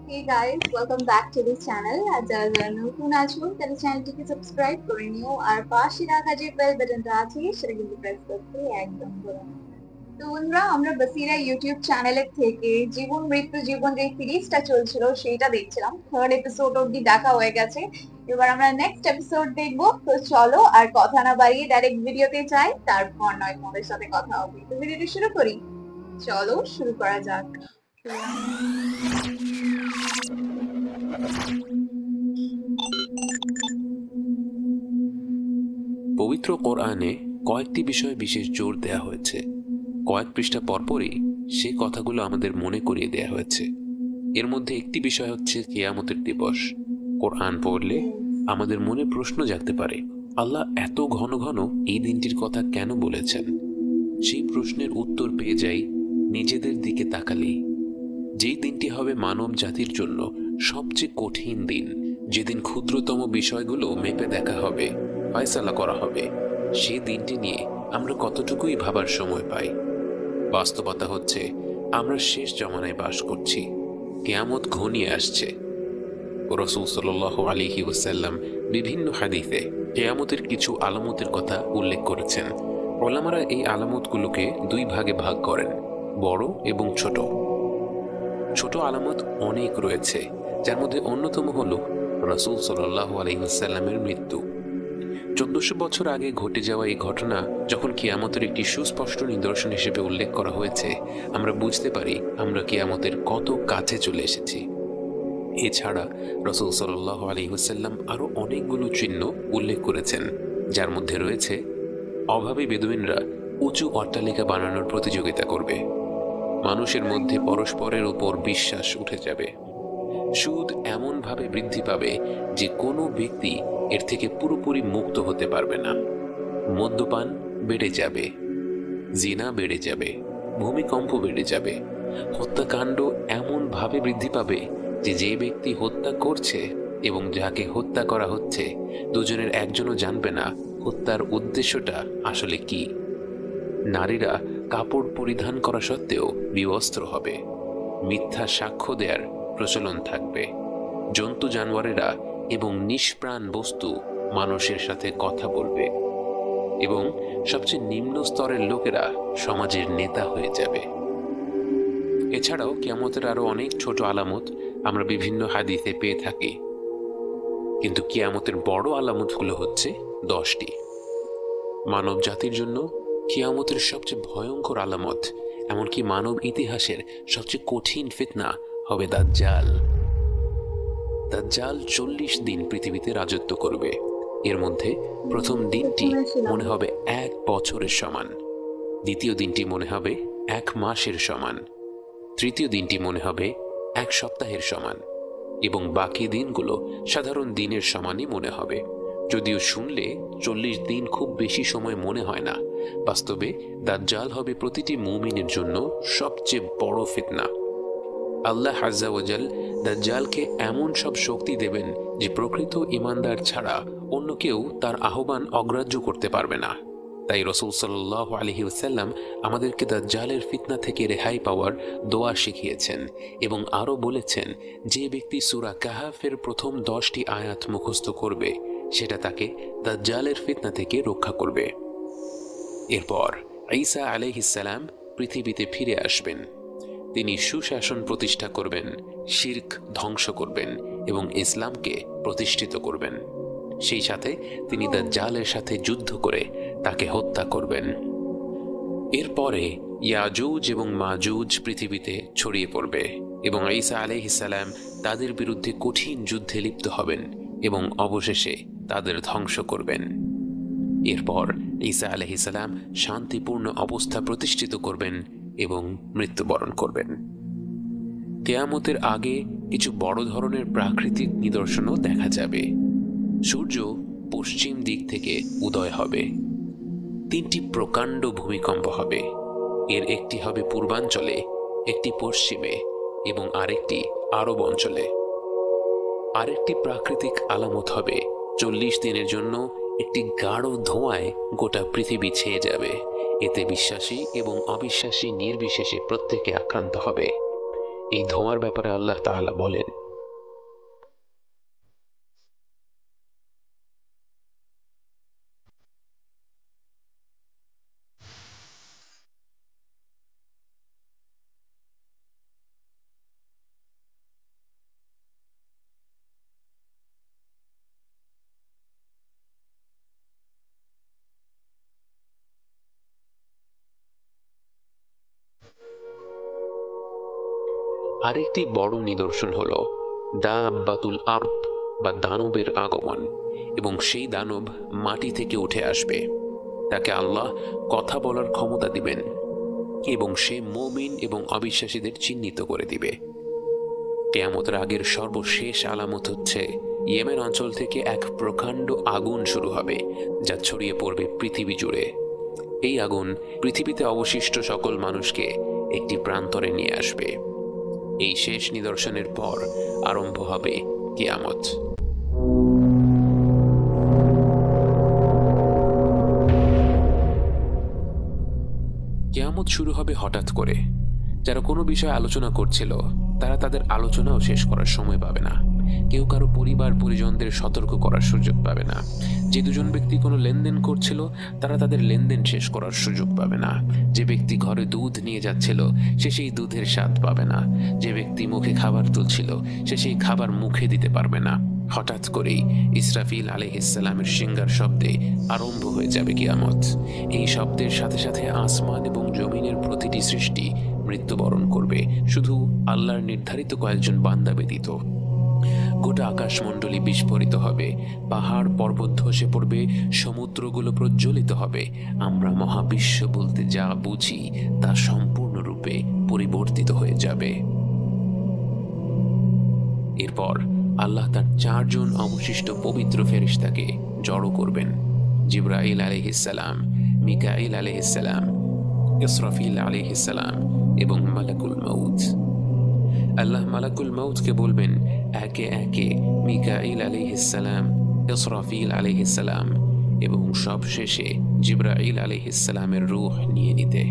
Hey guys, welcome back to this channel. আর যারা যারা নতুন আছো তাহলে চ্যানেলটিকে সাবস্ক্রাইব করে নিও আর পাশে রাখা যে বেল বাটনটা আছে সেটা কিন্তু প্রেস করতে একদম ভুলো না। তো বন্ধুরা, আমরা বাসিরা ইউটিউব চ্যানেলের থেকে জীবন মৃত্যু জীবন যে সিরিজটা চলছিল সেইটা দেখছিলাম। থার্ড এপিসোড অব্দি দেখা হয়ে গেছে। এবার আমরা নেক্সট এপিসোড দেখবো। তো চলো আর কথা না বাড়িয়ে ডাইরেক্ট ভিডিওতে যাই, তারপর নয় তোমাদের সাথে কথা হবে। তো ভিডিওটি শুরু করি। চলো শুরু করা যাক। পবিত্র কোরআনে কয়েকটি বিষয়ে বিশেষ জোর দেয়া হয়েছে। কয়েক পৃষ্ঠা পরপরই সে কথাগুলো আমাদের মনে করিয়ে দেয়া হয়েছে। এর মধ্যে একটি বিষয় হচ্ছে কিয়ামতের দিবস। কোরআন পড়লে আমাদের মনে প্রশ্ন জাগতে পারে, আল্লাহ এত ঘন ঘন এই দিনটির কথা কেন বলেছেন? সেই প্রশ্নের উত্তর পেয়ে যাই নিজেদের দিকে তাকালেই। যেই দিনটি হবে মানব জাতির জন্য সবচেয়ে কঠিন দিন, যেদিন ক্ষুদ্রতম বিষয়গুলো মেপে দেখা হবে, ফয়সালা করা হবে, সেই দিনটি নিয়ে আমরা কতটুকুই ভাবার সময় পাই। বাস্তবতা হচ্ছে আমরা শেষ জমানায় বাস করছি। কিয়ামত ঘনিয়ে আসছে। রাসূল সাল্লাল্লাহু আলাইহি ওয়াসাল্লাম বিভিন্ন হাদিসে কিয়ামতের কিছু আলামতের কথা উল্লেখ করেছেন। উলামারা এই আলামতগুলোকে দুই ভাগে ভাগ করেন, বড় এবং ছোট। ছোট আলামত অনেক রয়েছে, যার মধ্যে অন্যতম হল রাসূল সাল্লাল্লাহু আলাইহি ওয়াসাল্লামের মৃত্যু। 1400 বছর আগে ঘটে যাওয়া এই ঘটনা যখন কিয়ামতের একটি সুস্পষ্ট নিদর্শন হিসেবে উল্লেখ করা হয়েছে, আমরা বুঝতে পারি আমরা কিয়ামতের কত কাছে চলে এসেছি। এছাড়া রাসূল সাল্লাল্লাহু আলাইহি ওয়াসাল্লাম আরো অনেকগুলো চিহ্ন উল্লেখ করেছেন, যার মধ্যে রয়েছে অভাবী বেদুইনরা উঁচু অট্টালিকা বানানোর প্রতিযোগিতা করবে, মানুষের মধ্যে পরস্পরের উপর বিশ্বাস উঠে যাবে, সুদ এমনভাবে বৃদ্ধি পাবে যে কোনো ব্যক্তি এর থেকে পুরোপুরি মুক্ত হতে পারবে না, মদ্যপান বেড়ে যাবে, জিনা বেড়ে যাবে, ভূমিকম্প বেড়ে যাবে, হত্যাকাণ্ড এমনভাবে বৃদ্ধি পাবে যে যে ব্যক্তি হত্যা করছে এবং যাকে হত্যা করা হচ্ছে দুজনের একজনও জানবে না হত্যার উদ্দেশ্যটা আসলে কি। নারীরা কাপড় পরিধান করা সত্ত্বেও বিবস্ত্র হবে, মিথ্যা সাক্ষ্য দেওয়ার প্রচলন থাকবে, জন্তু জানোয়ারেরা এবং নিষ্প্রাণ বস্তু মানুষের সাথে কথা বলবে এবং সবচেয়ে নিম্ন স্তরের লোকেরা সমাজের নেতা হয়ে যাবে। এছাড়াও কিয়ামতের আরো অনেক ছোট আলামত আমরা বিভিন্ন হাদিসে পেয়ে থাকি, কিন্তু কিয়ামতের বড় আলামতগুলো হচ্ছে 10টি। মানব জাতির জন্য কিয়ামতের সবচেয়ে ভয়ঙ্কর আলামত, এমনকি মানব ইতিহাসের সবচেয়ে কঠিন ফিতনা হবে দাজ্জাল। দাজ্জাল 40 দিন পৃথিবীতে রাজত্ব করবে। এর মধ্যে প্রথম দিনটি মনে হবে 1 বছরের সমান, দ্বিতীয় দিনটি মনে হবে 1 মাসের সমান, তৃতীয় দিনটি মনে হবে 1 সপ্তাহের সমান এবং বাকি দিনগুলো সাধারণ দিনের সমানই মনে হবে। যদিও শুনলে 40 দিন খুব বেশি সময় মনে হয় না, বাস্তবে দাজ্জাল হবে প্রতিটি মুমিনের জন্য সবচেয়ে বড় ফিতনা। আল্লাহ আজ্জা ওয়াজাল দাজ্জালকে এমন সব শক্তি দেবেন যে প্রকৃত ঈমানদার ছাড়া অন্য কেউ তার আহ্বান অগ্রাহ্য করতে পারবে না। তাই রাসূল সাল্লাল্লাহু আলাইহি ওয়াসাল্লাম আমাদেরকে দাজ্জালের ফিতনা থেকে রেহাই পাওয়ার দোয়া শিখিয়েছেন এবং আরও বলেছেন, যে ব্যক্তি সূরা কাহাফের প্রথম 10টি আয়াত মুখস্থ করবে সেটা তাকে দাজ্জালের ফিতনা থেকে রক্ষা করবে। এরপর ঈসা আলাইহিস সালাম পৃথিবীতে ফিরে আসবেন। তিনি সুশাসন প্রতিষ্ঠা করবেন, শিরক ধ্বংস করবেন এবং ইসলামকে প্রতিষ্ঠিত করবেন। সেই সাথে তিনি দাজ্জালের সাথে যুদ্ধ করে তাকে হত্যা করবেন। এরপরে ইয়াজুজ এবং মাজুজ পৃথিবীতে ছড়িয়ে পড়বে এবং ঈসা আলাইহিস সালাম তাদের বিরুদ্ধে কঠিন যুদ্ধে লিপ্ত হবেন এবং অবশেষে তাদের ধ্বংস করবেন। এরপর ঈসা আলাইহিস সালাম শান্তিপূর্ণ অবস্থা প্রতিষ্ঠিত করবেন এবং মৃত্যুবরণ করবেন। কিয়ামতের আগে কিছু বড় ধরনের প্রাকৃতিক নিদর্শনও দেখা যাবে। সূর্য পশ্চিম দিক থেকে উদয় হবে, 3টি প্রকাণ্ড ভূমিকম্প হবে। এর একটি হবে পূর্বাঞ্চলে, একটি পশ্চিমে এবং আরেকটি আরব অঞ্চলে। আরেকটি প্রাকৃতিক আলামত হবে 40 দিনের জন্য একটি গাঢ় ধোঁয়ায় গোটা পৃথিবী ছেয়ে যাবে। এতে বিশ্বাসী এবং অবিশ্বাসী নির্বিশেষে প্রত্যেকে আক্রান্ত হবে। এই ধোঁয়ার ব্যাপারে আল্লাহ তাআলা বলেন, আরেকটি বড় নিদর্শন হলো দাব্বাতুল আরদ বা দানবের আগমন, এবং সেই দানব মাটি থেকে উঠে আসবে। তাকে আল্লাহ কথা বলার ক্ষমতা দিবেন এবং সে মুমিন এবং অবিশ্বাসীদের চিহ্নিত করে দিবে। কিয়ামতের আগের সর্বশেষ আলামত হচ্ছে ইয়েমেন অঞ্চল থেকে এক প্রকাণ্ড আগুন শুরু হবে, যা ছড়িয়ে পড়বে পৃথিবী জুড়ে। এই আগুন পৃথিবীতে অবশিষ্ট সকল মানুষকে একটি প্রান্তরে নিয়ে আসবে। এই শেষ নিদর্শনের পর আরম্ভ হবে কিয়ামত। কিয়ামত শুরু হবে হঠাৎ করে। যারা কোনো বিষয়ে আলোচনা করছিল তারা তাদের আলোচনাও শেষ করার সময় পাবে না। কেউ কারো পরিবার পরিজনদের সতর্ক করার সুযোগ পাবে না। যে দুজন ব্যক্তি কোনো লেনদেন করছিল তারা তাদের লেনদেন শেষ করার সুযোগ পাবে না। যে ব্যক্তি ঘরে দুধ নিয়ে যাচ্ছিল সে সেই দুধের স্বাদ পাবে না। যে ব্যক্তি মুখে খাবার তুলছিল সে সেই খাবার মুখে দিতে পারবে না। হঠাৎ করেই ইসরাফিল আলাইহিসসালামের সিংগার শব্দে আরম্ভ হয়ে যাবে কিয়ামত। এই শব্দের সাথে সাথে আসমান এবং জমিনের প্রতিটি সৃষ্টি মৃত্যুবরণ করবে, শুধু আল্লাহর নির্ধারিত কয়েকজন বান্দা ব্যতীত। গোটা আকাশমণ্ডলী বিস্ফোরিত হবে, পাহাড় পর্বত ধসে পড়বে, সমুদ্রগুলো প্রজ্বলিত হবে। আমরা মহাবিশ্ব বলতে যা বুঝি তা সম্পূর্ণরূপে পরিবর্তিত হয়ে যাবে। এরপর আল্লাহ তার 4 জন অবশিষ্ট পবিত্র ফেরেশতাকে জড়ো করবেন: জিবরাইল আলাইহিসসালাম, মিকাইল আলাইহিসসালাম, ইসরাফিল আলাইহিসসালাম এবং মালাকুল মাউত। আল্লাহ মালাকুল মাউতকে বলবেন একে একে মিকাইল আলাইহিসসালাম, ইসরাফিল আলাইহিসসালাম এবং সবশেষে জিবরাইল আলাইহিসসালামের রূহ নিয়ে নিতে।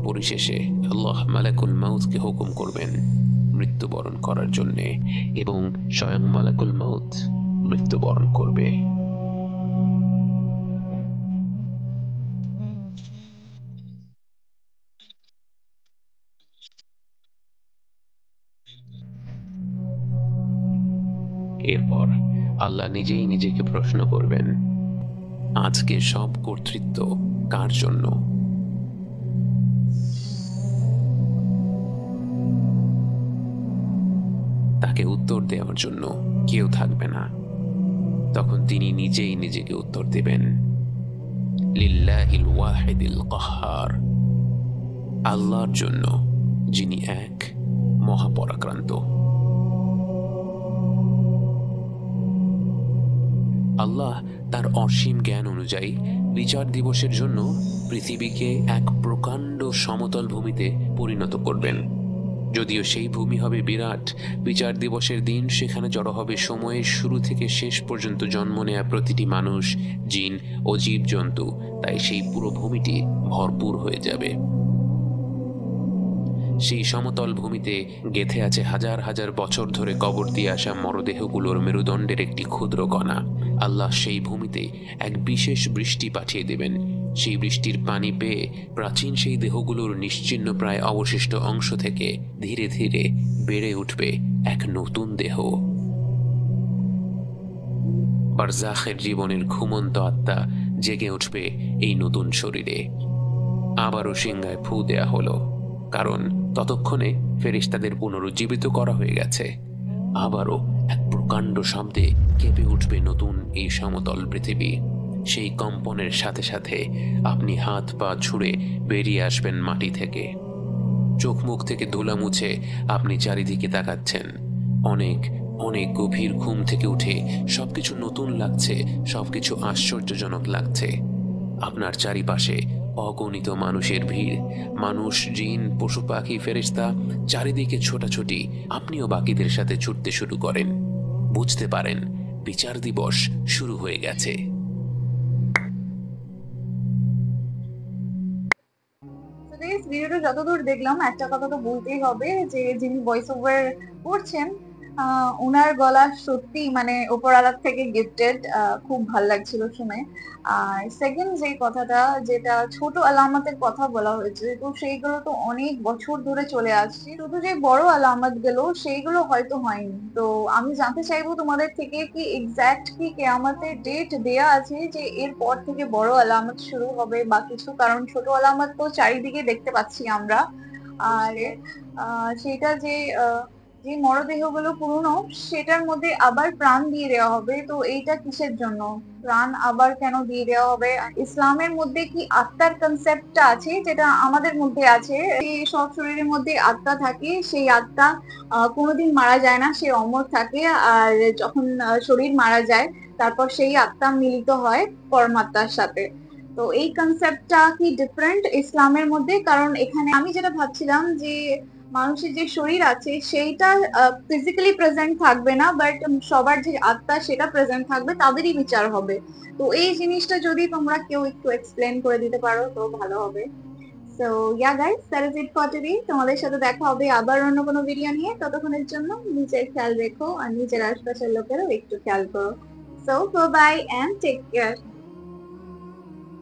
পরিশেষে আল্লাহ মালাকুল মাউতকে হুকুম করবেন মৃত্যুবরণ করার জন্য, এবং স্বয়ং মালাকুল মাউত মৃত্যুবরণ করবে। এরপর আল্লাহ নিজেই নিজেকে প্রশ্ন করবেন, আজকে সব কর্তৃত্ব কার জন্য? তাকে উত্তর দেওয়ার জন্য কেউ থাকবে না। তখন তিনি নিজেই নিজেকে উত্তর দেবেন, লিল্লাহিল ওয়াহিদিল কাহ্হার, আল্লাহর জন্য যিনি এক মহাপরাক্রান্ত। আল্লাহ তার অসীম জ্ঞান অনুযায়ী বিচার দিবসের জন্য পৃথিবীকে এক প্রকাণ্ড সমতল ভূমিতে পরিণত করবেন। যদিও সেই ভূমি হবে বিরাট, বিচার দিবসের দিন সেখানে জড়ো হবে সময়ের শুরু থেকে শেষ পর্যন্ত জন্ম নেয়া প্রতিটি মানুষ, জিন ও জীবজন্তু। তাই সেই পুরো ভূমিটি ভরপুর হয়ে যাবে। সেই সমতল ভূমিতে গেঁথে আছে হাজার হাজার বছর ধরে কবর দিয়ে আসা মরদেহগুলোর মেরুদণ্ডের একটি ক্ষুদ্র কণা। আল্লাহ সেই ভূমিতে এক বিশেষ বৃষ্টি পাঠিয়ে দেবেন। সেই বৃষ্টির পানি পেয়ে প্রাচীন সেই দেহগুলোর নিশ্চিহ্ন প্রায় অবশিষ্ট অংশ থেকে ধীরে ধীরে বেড়ে উঠবে এক নতুন দেহ। বারজাখের জীবনের ঘুমন্ত আত্মা জেগে উঠবে এই নতুন শরীরে। আবারও সিংহায় ফু দেয়া হলো, কারণ ততক্ষণে ফেরেশতাদের পুনরুজ্জীবিত করা হয়ে গেছে। আবারও এক প্রকাণ্ড শব্দে কেঁপে উঠবে নতুন এই সমতল পৃথিবী। সেই কম্পনের সাথে সাথে আপনি হাত পা ছুঁড়ে বেরিয়ে আসবেন মাটি থেকে। চোখ মুখ থেকে ধুলা মুছে আপনি চারিদিকে তাকাচ্ছেন। অনেক অনেক গভীর ঘুম থেকে উঠে সবকিছু নতুন লাগছে, সবকিছু আশ্চর্যজনক লাগছে। আপনার চারিপাশে অগণিত মানুষের ভিড়, মানুষ, জিন, পশু পাখি, ফেরেশতা, চারিদিকে ছোটাছুটি। আপনিও বাকিদের সাথে ছুটতে শুরু করেন। বুঝতে পারেন বিচার দিবস শুরু হয়ে গেছে। Today's ভিডিওটা যতদূর দেখলাম একটা কথা তো বলতেই হবে যে যিনি ভয়েস ওভার করছেন ওনার গলা সত্যি মানে ওপরওয়ালার থেকে গিফটেড, খুব ভাল লাগছিল শুনে। আর সেকেন্ড যে কথাটা, যেটা ছোট আলামতের কথা বলা হয়েছে, তো সেইগুলো তো অনেক বছর ধরে চলে আসছে, শুধু যে বড় আলামত গুলো সেইগুলো হয়তো হয়নি। তো আমি জানতে চাইবো তোমাদের থেকে কি এক্সাক্ট কি কেয়ামতের ডেট দেয়া আছে যে এরপর থেকে বড় আলামত শুরু হবে বা কিছু, কারণ ছোট আলামত তো চারিদিকে দেখতে পাচ্ছি আমরা। আর সেটা যে যে মরদেহগুলো পুরনো সেটার মধ্যে আবার প্রাণ দিয়ে দেওয়া হবে, তো এইটা কিসের জন্য? প্রাণ আবার কেন দিয়ে দেওয়া হবে? ইসলামের মধ্যে কি আত্মার কনসেপ্টটা আছে যেটা আমাদের মধ্যে আছে, যে সব শরীরের মধ্যে আত্মা থাকে, সেই আত্মা কোনোদিন মারা যায় না, সে অমর থাকে। আর যখন শরীর মারা যায় তারপর সেই আত্মা মিলিত হয় পরমাত্মার সাথে। তো এই কনসেপ্টটা কি ডিফারেন্ট ইসলামের মধ্যে? কারণ এখানে আমি যেটা ভাবছিলাম যে মানুষের যে শরীর আছে সেইটা ফিজিক্যালি প্রেজেন্ট থাকবে না, বাট সবার যে আত্মা সেটা প্রেজেন্ট থাকবে, তাদেরই বিচার হবে। তো এই জিনিসটা যদি তোমরা কেউ একটু এক্সপ্লেন করে দিতে পারো তো ভালো হবে। So yeah guys, that is it for today. তোমাদের সাথে দেখা হবে আবার অন্য কোনো ভিডিও নিয়ে। ততক্ষণের জন্য নিজের খেয়াল রেখো আর নিজের আশপাশের লোকেরও একটু খেয়াল করো। So bye and take care.